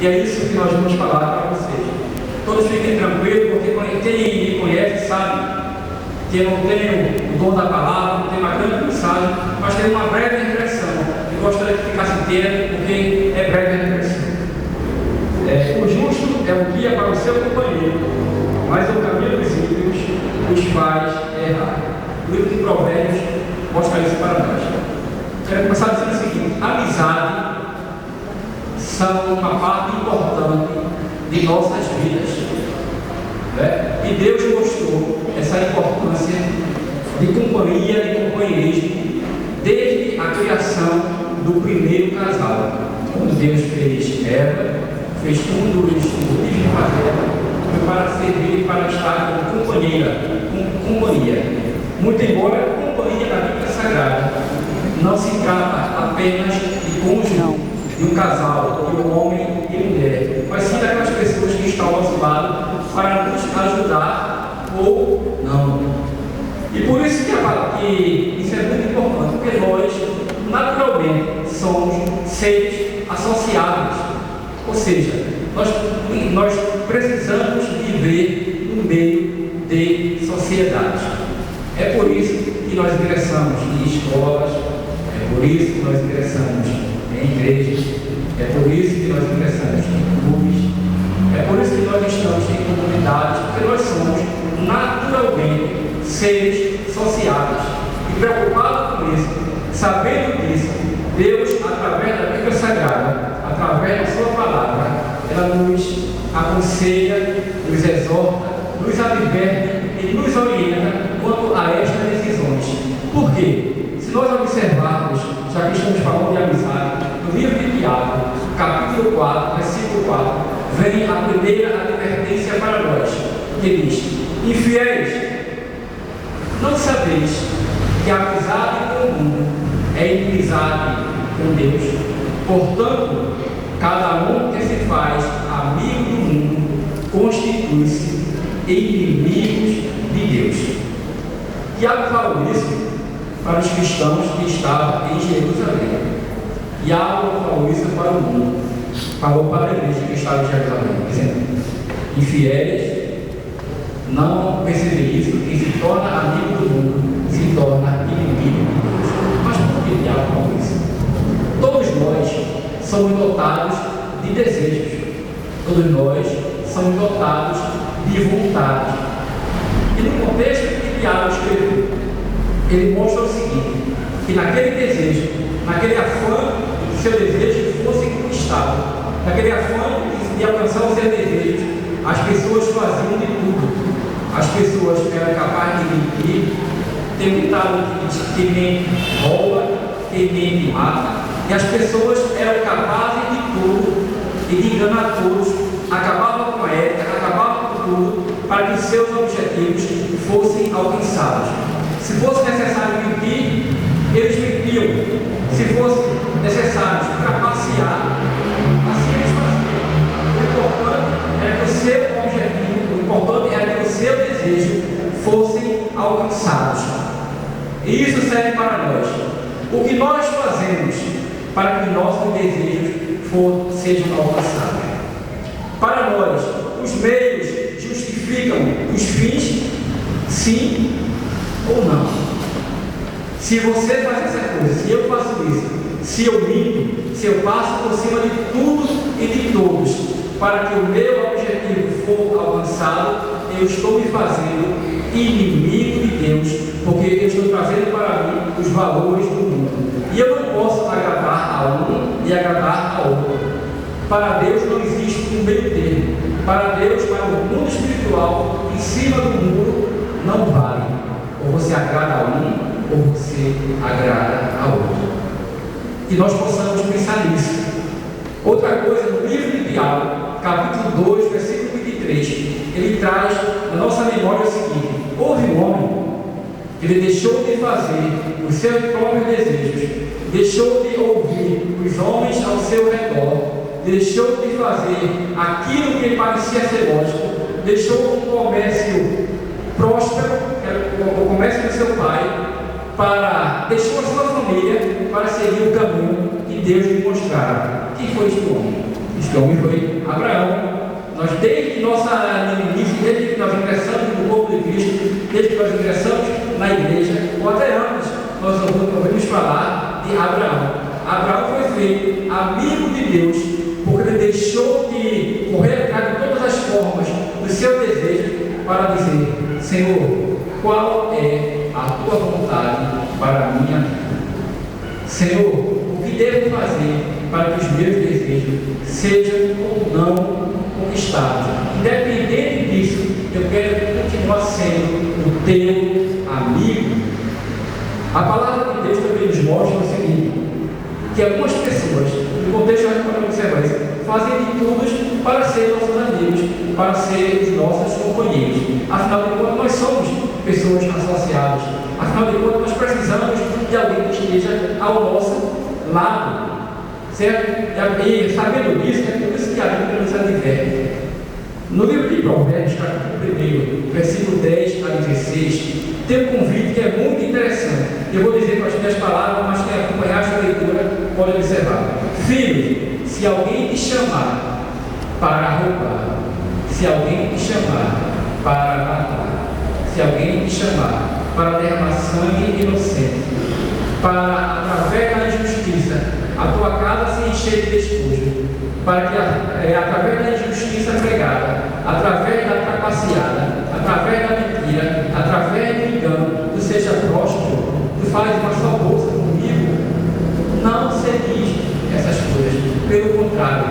E é isso que nós vamos falar para vocês. Todos fiquem tranquilos, porque quem me conhece sabe que eu não tenho o dom da palavra, não tenho uma grande mensagem, mas tenho uma breve reflexão. Eu gostaria que ficasse inteiro, porque é breve a reflexão. O justo é o guia para o seu companheiro, mas o caminho dos ímpios os faz errar. O livro de Provérbios mostra isso para nós. Quero começar dizendo o seguinte: amizade são uma parte importante de nossas vidas, né? E Deus mostrou essa importância de companhia, de companheirismo, desde a criação do primeiro casal. Quando Deus fez Eva, fez um dos motivos de fazer, foi para servir e para estar como companheira, com companhia. Muito embora a companhia da Bíblia Sagrada não se trata apenas de cônjuge, de um casal, de um homem e mulher, mas sim daquelas pessoas que estão ao nosso lado para nos ajudar ou não. E por isso que isso é muito importante, porque nós, naturalmente, somos seres associados, ou seja, nós precisamos viver no meio de sociedade. É por isso que nós ingressamos em escolas, é por isso que nós ingressamos em igrejas, é por isso que nós ingressamos em clubes, é por isso que nós estamos em comunidades, porque nós somos naturalmente seres sociáveis. E preocupados com isso, sabendo disso, Deus, através da Bíblia Sagrada, através da sua palavra, ela nos aconselha, nos exorta, nos adverte e nos orienta quanto a estas decisões. Por quê? Se nós observarmos, já que estamos falando de amizade, no livro de Tiago, capítulo 4, versículo 4, vem a primeira advertência para nós, que diz: infiéis, não sabeis que a amizade com o mundo é inimizade com Deus? Portanto, cada um que se faz amigo do mundo constitui-se inimigos de Deus. Tiago falou isso para os cristãos que estavam em Jerusalém. Tiago falou isso para o mundo, falou para a igreja que estava em Jerusalém, dizendo: infiéis, não perceber isso, quem se torna amigo do mundo se torna inimigo de Deus. Mas por que Tiago falou isso? Todos nós somos dotados de desejos, todos nós somos dotados de vontade. E no contexto que Tiago escreveu, ele mostra o seguinte: que naquele desejo, naquele afã de que seu desejo fosse conquistado, naquele afã de alcançar os seus desejos, as pessoas faziam de tudo. As pessoas eram capazes de mentir, tem um ditado que mente rouba, quem mente mata, e as pessoas eram capazes de tudo e de enganar todos, acabavam com a ética, acabavam com tudo, para que seus objetivos fossem alcançados. Se fosse necessário mentir, eles mentiam. Se fosse necessário trapacear, assim eles faziam. O importante era que o seu objetivo, o importante era que o seu desejo fossem alcançados. E isso serve para nós. O que nós fazemos para que nossos desejos sejam alcançados? Para nós, os meios justificam os fins, sim ou não? Se você faz essa coisa, se eu faço isso, se eu minto, se eu passo por cima de tudo e de todos para que o meu objetivo for alcançado, eu estou me fazendo inimigo de Deus, porque eu estou trazendo para mim os valores do mundo. E eu não posso agradar a um e agradar a outro. Para Deus não existe um meio termo. Para Deus, para o mundo espiritual, em cima do muro, não vale. Ou você agrada a um, ou você agrada a outro. Que nós possamos pensar nisso. Outra coisa, no livro de Tiago, capítulo 2, versículo 23, ele traz na nossa memória o seguinte: houve um homem que ele deixou de fazer os seus próprios desejos, deixou de ouvir os homens ao seu redor, deixou de fazer aquilo que parecia ser lógico, deixou um comércio próspero, que era o comércio do seu pai, deixou a sua família para seguir o caminho que Deus lhe mostrara. Quem foi este homem? Este homem foi Abraão. Nós, desde nossa início, desde que nós ingressamos no corpo de Cristo, desde que nós ingressamos na igreja, ou até antes, nós ouvimos falar de Abraão. Abraão foi feito amigo de Deus, porque ele deixou de correr atrás de todas as formas do seu desejo para dizer: Senhor, qual é a tua vontade para a minha vida? Senhor, o que devo fazer para que os meus desejos sejam ou não conquistados? Independente disso, eu quero continuar sendo o teu amigo. A palavra de Deus também nos mostra o seguinte: que algumas pessoas, no contexto que podemos observar isso, fazem de tudo para ser nossos amigos, para ser os nossos companheiros. Afinal de contas, nós somos pessoas associadas. Afinal de contas, nós precisamos de alguém que esteja ao nosso lado. Certo? E sabendo disso, é por isso que a Bíblia nos adverte. No livro de Provérbios, capítulo 1, versículo 10 a 16, tem um convite que é muito interessante. Eu vou dizer com as minhas palavras, mas quem acompanhar esta leitura pode observar. Filho, se alguém te chamar para roubar, se alguém te chamar para matar, se alguém te chamar para derramar sangue inocente, para, através da injustiça, a tua casa se encher de despojo, para que, através da injustiça pregada, através da trapaceada, através da mentira, através do engano, tu seja próspero, tu faz uma só bolsa comigo, não seguis essas coisas. Pelo contrário,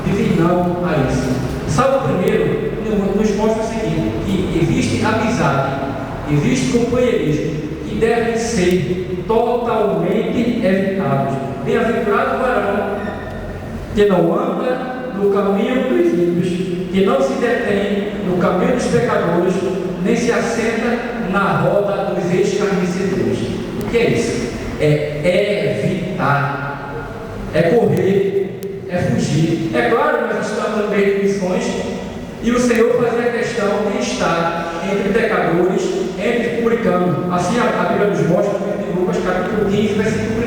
dize não a isso. Salmo 1 nos mostra o seguinte: que existe amizade, existe companheirismo, que devem ser totalmente evitados. Bem-aventurado o varão que não anda no caminho dos ímpios, que não se detém no caminho dos pecadores, nem se assenta na roda dos escarnecedores. O que é isso? É evitar, é correr, é fugir. É claro que nós estamos no meio de missões e o Senhor fazia questão de estar entre pecadores, entre publicanos. Assim a Bíblia nos mostra em Lucas capítulo 15, versículo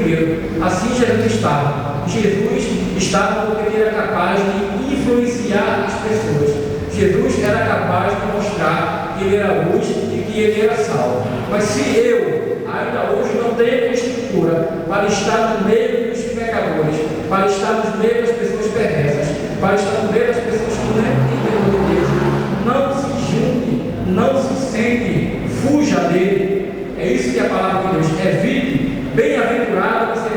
1. Assim Jesus estava. Jesus estava porque ele era capaz de influenciar as pessoas. Jesus era capaz de mostrar que ele era luz e que ele era sal. Mas se eu, ainda hoje, não tenho estrutura para estar no meio dos pecadores, para estar no meio das pessoas perversas, para estar no meio das pessoas que não têm temor de Deus, não se junte, não se sente, fuja dele. É isso que a palavra de Deus evite. Bem-aventurado você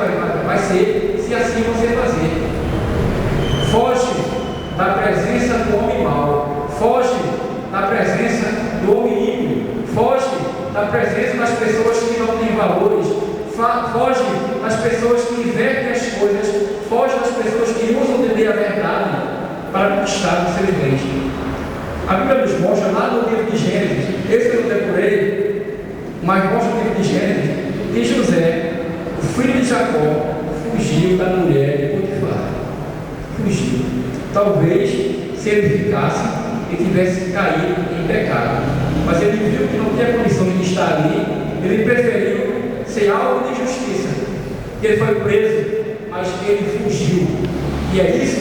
vai ser, se assim você fazer. Foge da presença do homem mau, foge da presença do homem ímpio, foge da presença das pessoas que não têm valores, foge das pessoas que invertem as coisas, foge das pessoas que usam de a verdade para conquistar os seus bens. A Bíblia nos mostra lá no livro de Gênesis, esse eu não decorei, mas mostra no livro de Gênesis, que José, o filho de Jacó, fugiu da mulher de Potifar. Fugiu. Talvez, se ele ficasse, ele tivesse caído em pecado. Mas ele viu que não tinha condição de estar ali, ele preferiu ser alvo de justiça. Ele foi preso, mas ele fugiu. E é isso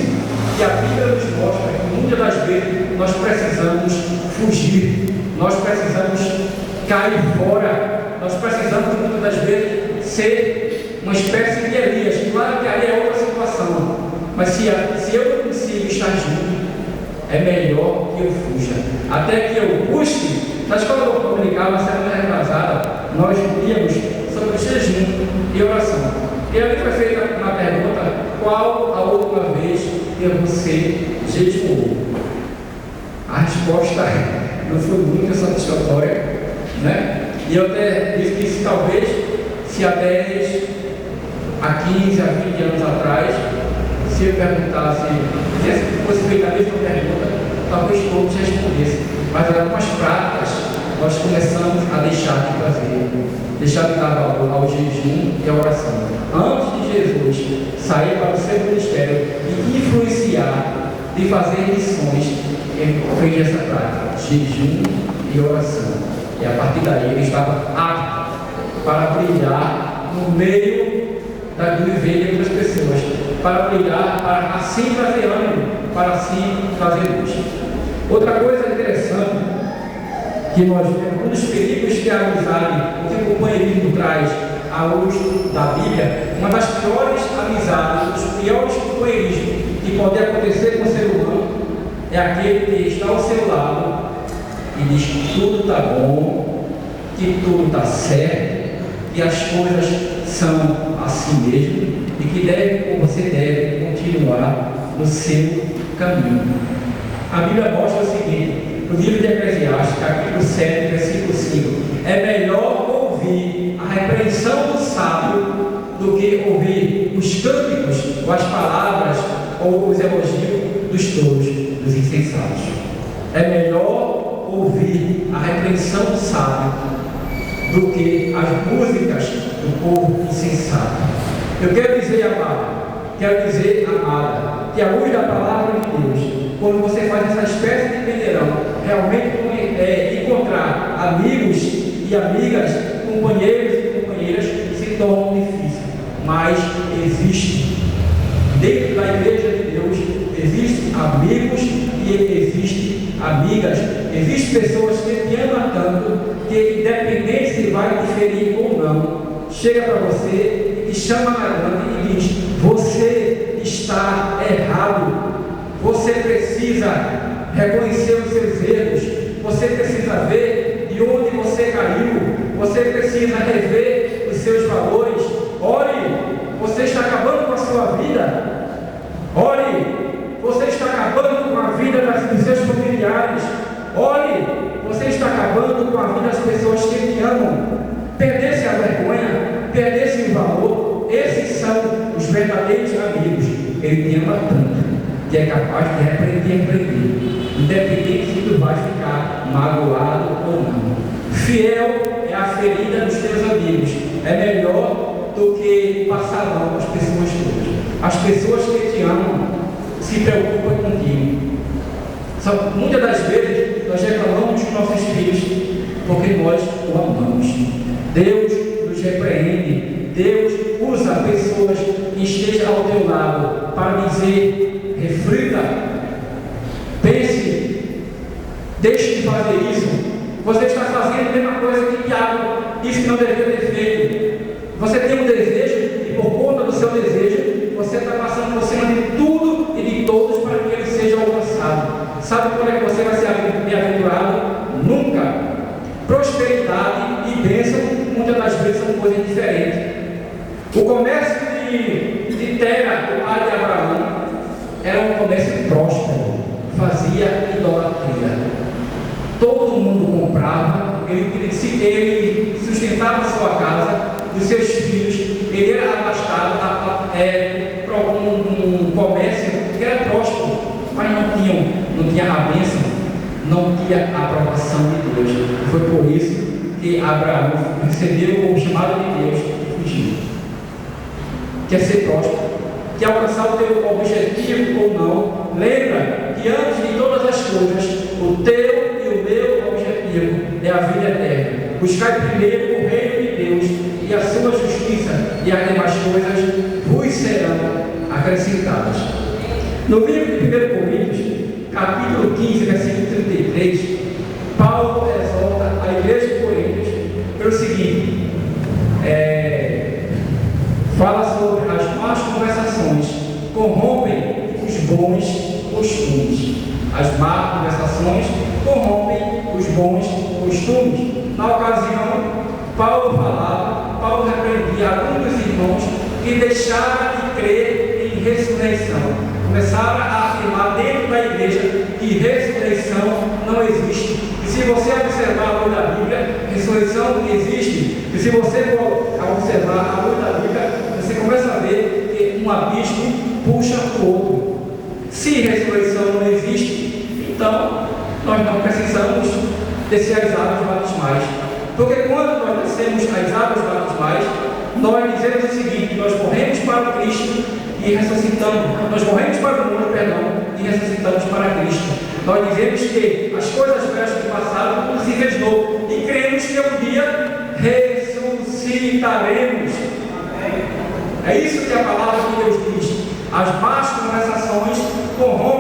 que a Bíblia nos mostra, que muitas das vezes nós precisamos fugir, nós precisamos cair fora, nós precisamos muitas das vezes ser uma espécie de Elias. Claro que aí é outra situação, mas se eu não consigo estar junto, é melhor que eu fuja, até que eu busque. Na escola dominical, na semana retrasada, nós víamos sobre jejum e oração. E ali foi feita uma pergunta: qual a última vez que você jejuou? A resposta não foi muito satisfatória, né? E eu até disse que talvez, se há 10, a 15, a 20 anos atrás, se eu perguntasse, se fosse feita a mesma pergunta, talvez todos respondessem. Mas algumas práticas nós começamos a deixar de fazer, deixar de dar valor ao jejum e à oração. Antes de Jesus sair para o seu ministério e influenciar, de fazer missões, ele fez essa prática, jejum e oração. E a partir daí ele estava apto para brilhar no meio do viver de outras pessoas, para brilhar, para assim trazer ânimo. para assim trazer luz. Outra coisa interessante que nós vemos, um dos perigos que a amizade, que o companheirismo traz à luz da Bíblia, uma das piores amizades, dos piores companheirismos que pode acontecer com o ser humano, é aquele que está ao seu lado e diz que tudo está bom, que tudo está certo, que as coisas são assim mesmo e que você deve continuar no seu caminho. A Bíblia mostra o seguinte, no livro de Eclesiastes, capítulo 7, versículo 5, é melhor ouvir a repreensão do sábio do que ouvir os cânticos, ou as palavras, ou os elogios dos tolos, dos insensatos. É melhor ouvir a repreensão do sábio do que as músicas do povo insensato. Eu quero dizer, amada, que a luz da palavra de Deus, quando você faz essa espécie de peneirão, realmente encontrar amigos e amigas, companheiros e companheiras, se torna difícil. Mas existe, dentro da igreja de Deus, existem amigos e existem amigas, existem pessoas que te amam tanto, que independente se vai diferir ou não, chega para você e te chama na grande e diz: você está errado, você precisa reconhecer os seus erros, você precisa ver de onde você caiu, você precisa rever os seus valores. Ore, você está acabando com a sua vida. Ore, você está acabando com a vida dos seus familiares. Ore, você está acabando com a vida das pessoas que te amam. Perdesse a vergonha, perdesse o valor. Esses são os verdadeiros amigos. Ele te ama tanto que é capaz de repreender, independente se tu vai ficar magoado ou não. Fiel é a ferida dos teus amigos. É melhor do que passar mal com as pessoas todas. As pessoas que te amam se preocupam contigo. Muitas das vezes nós reclamamos dos nossos filhos porque nós o amamos. Deus nos repreende. Deus usa pessoas que estejam ao teu lado para dizer: reflita, pense, deixe de fazer isso. Você está fazendo a mesma coisa que Tiago disse que não deveria ter feito. Você tem um desejo e por conta do seu desejo você está passando por cima de tudo e de todos para que ele seja alcançado. Sabe quando é que você vai ser bem-aventurado? Nunca. Prosperidade e bênção muitas das vezes são coisas diferentes. O comércio de Tera, o pai de Abraão, era um comércio próspero, fazia idolatria. Todo mundo comprava, ele sustentava a sua casa, os seus filhos, ele era abastado para um comércio que era próspero, mas não tinha a bênção, não tinha a aprovação de Deus. Foi por isso que Abraão recebeu o chamado de Deus e fugiu. Quer ser próspero? Quer alcançar o teu objetivo ou não? Lembra que antes de todas as coisas, o teu e o meu objetivo é a vida eterna. Buscar primeiro o reino de Deus e a sua justiça, e as demais coisas vos serão acrescentadas. No livro de 1 Coríntios, capítulo 15, versículo 33, Paulo exorta a igreja de Coríntios pelo seguinte: fala sobre as más conversações, corrompem os bons costumes. As más conversações corrompem os bons costumes. Na ocasião, Paulo repreendia alguns dos irmãos que deixaram de crer em ressurreição. Começaram a afirmar dentro da igreja que ressurreição não existe. E se você observar a luz da Bíblia, ressurreição não existe. E se você for observar a luz da Bíblia, você começa a ver que um abismo puxa o outro. Se ressurreição não existe, então nós não precisamos descer as águas batismais. Porque quando nós descemos as águas batismais, nós dizemos o seguinte: nós morremos para Cristo e ressuscitamos. Nós morremos para o mundo, e ressuscitamos para Cristo. Nós dizemos que as coisas velhas do passado tudo se fez novo e cremos que um dia ressuscitaremos. É isso que a palavra de Deus diz. As más conversações corrompem